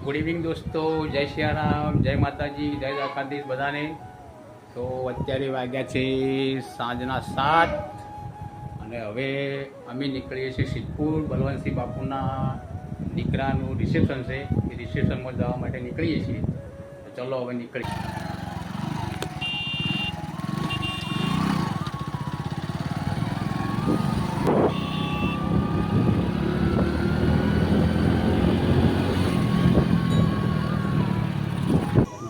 Good evening દોસ્તો, જય સિયારામ, જય માતાજી, જય દ્વારકાધીશ બધાને. તો અત્યારે વાગ્યા છે સાંજના 7 અને હવે અમે નીકળીએ છીએ સિદ્ધપુર. બલવંતસિંહ બાપુના દીકરાનું રિસેપ્શન છે, એ રિસેપ્શનમાં જવા માટે નીકળીએ છીએ. તો ચલો હવે નીકળીએ.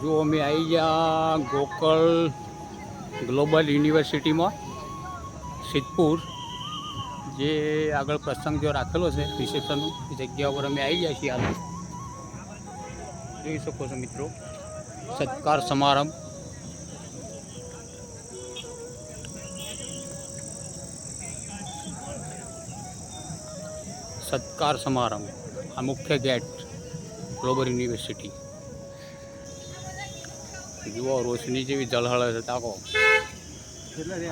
જો અમે આવી ગયા ગોકળ ગ્લોબલ યુનિવર્સિટીમાં સિદ્ધપુર, જે આગળ પ્રસંગ જો રાખેલો છે રિસેપ્શનનો, એ જગ્યા ઉપર અમે આવી ગયા છીએ. હાલ જોઈ શકો છો મિત્રો, સત્કાર સમારંભ. સત્કાર સમારંભ, આ મુખ્ય ગેટ ગ્લોબલ યુનિવર્સિટી. જુઓ રોશની જેવી ઝળહળે છે. તાકો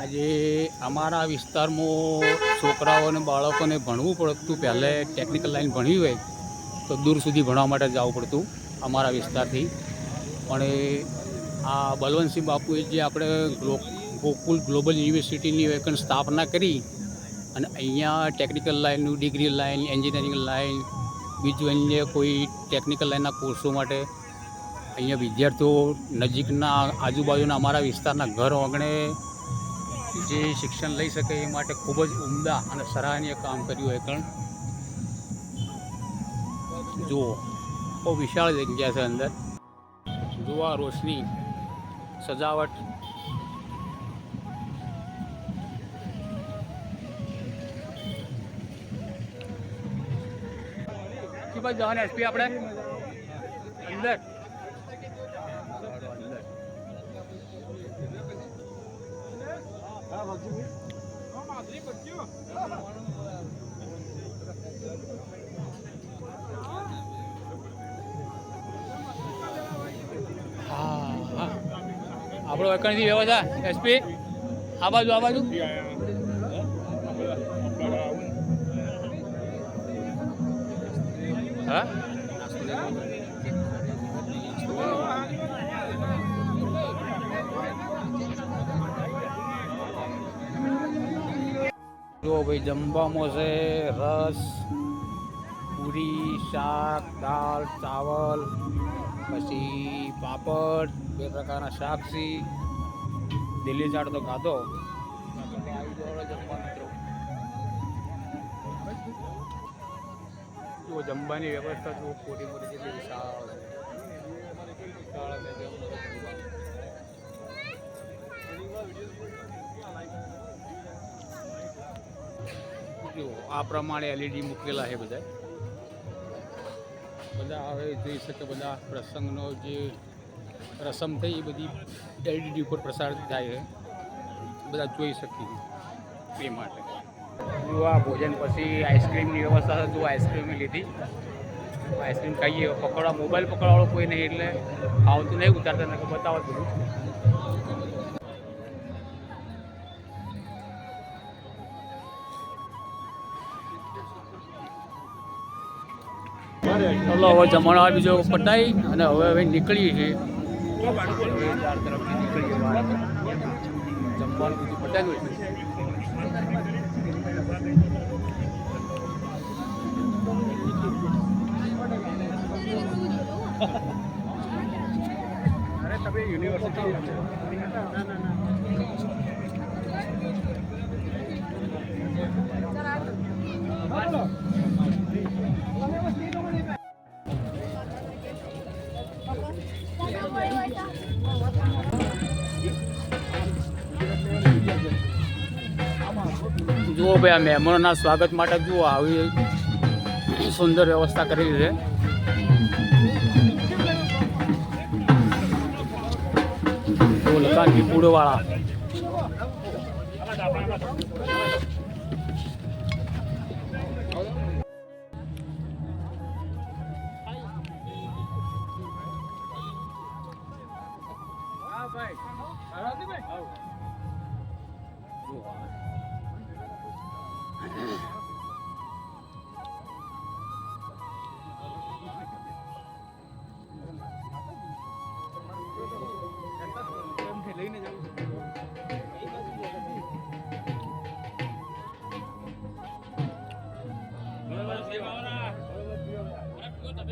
આજે અમારા વિસ્તારમાં છોકરાઓને બાળકોને ભણવું પડતું. પહેલે ટેકનિકલ લાઈન ભણવી હોય તો દૂર સુધી ભણવા માટે જવું પડતું અમારા વિસ્તારથી. પણ આ બલવંતસિંહ બાપુએ જે આપણે ગોકુલ ગ્લોબલ યુનિવર્સિટીની વેકન સ્થાપના કરી અને અહીંયા ટેકનિકલ લાઈનનું, ડિગ્રી લાઈન, એન્જિનિયરિંગ લાઈન, બીજું અન્ય કોઈ ટેકનિકલ લાઈનના કોર્સો માટે અહીંયા વિદ્યાર્થીઓ નજીકના આજુબાજુના અમારા વિસ્તારના ઘર આંગણે જે શિક્ષણ લઈ શકે એ માટે ખૂબ જ ઉમદા અને સરાહનીય કામ કર્યું હોય. કારણ જુઓ બહુ વિશાળ જગ્યા છે અંદર. જુઓ રોશની, સજાવટ. બાજુ જવાના એસપી આપણે અંદર. આપણો વેકણથી વ્યવસ્થા એસપી આ બાજુ, આ બાજુ. હા જો ભાઈ, જમવામાં છે રસ, પૂરી, શાક, દાળ, ચાવલ, પછી પાપડ, 2 પ્રકારના શાક છે. દિલ્હી ચાટ તો ખાધો. જો જમવાની વ્યવસ્થા જો મોટી મોટી જેટલી વિશાળ જો આ પ્રમાણે એલઈડી મૂકેલા છે. બધા હવે જોઈ શકે, બધા પ્રસંગનો જે રસમ થઈ એ બધી એલઈડી ઉપર પ્રસારિત થાય છે, બધા જોઈ શકીએ એ માટે. જો આ ભોજન પછી આઈસ્ક્રીમની વ્યવસ્થા છે. જો આઈસ્ક્રીમ લીધી, આઈસ્ક્રીમ ખાઈએ. પકડવા મોબાઈલ પકડવાવાળો કોઈ નહીં એટલે આવતું નહીં ઉતારતા, ને બતાવો બધું. ચલો હવે જમણવાર બીજો પટાઈ અને હવે નીકળીએ છીએ. 4 તરફથી નીકળીએ બહાર. જમવાનું બીજું પટાયું હોય. અરે તમે યુનિવર્સિટી જુઓ ભાઈ, આ મહેમાનોના સ્વાગત માટે જુઓ આવી સુંદર વ્યવસ્થા કરેલી છે. લકાનજી પૂડોવાળા. તો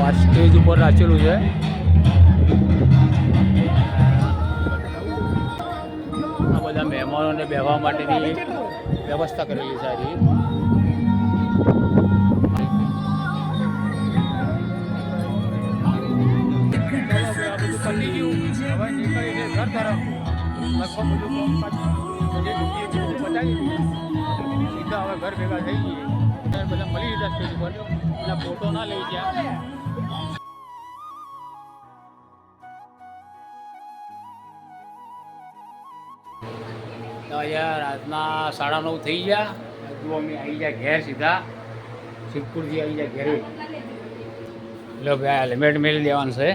આ સ્ટેજ ઉપર રાખેલું છે. આ બધા મહેમાનોને બેસવા માટેની વ્યવસ્થા કરેલી છે. હવે નીકળીને ઘર તરફ લગભગ બધું બતાવી સીધા હવે ઘર ભેગા થઈ ગઈએ. બધા મળી લીધા સ્ટેજ ઉપર એટલે ફોટો ના લઈ ગયા. અહીંયા રાતના 9:30 થઈ ગયા. હજુ અમે આવી ગયા ઘેર સીધા શિવપુરથી આવી ગયા ઘેરે. એટલે ભાઈ હેલ્મેટ મેળવી દેવાનું છે.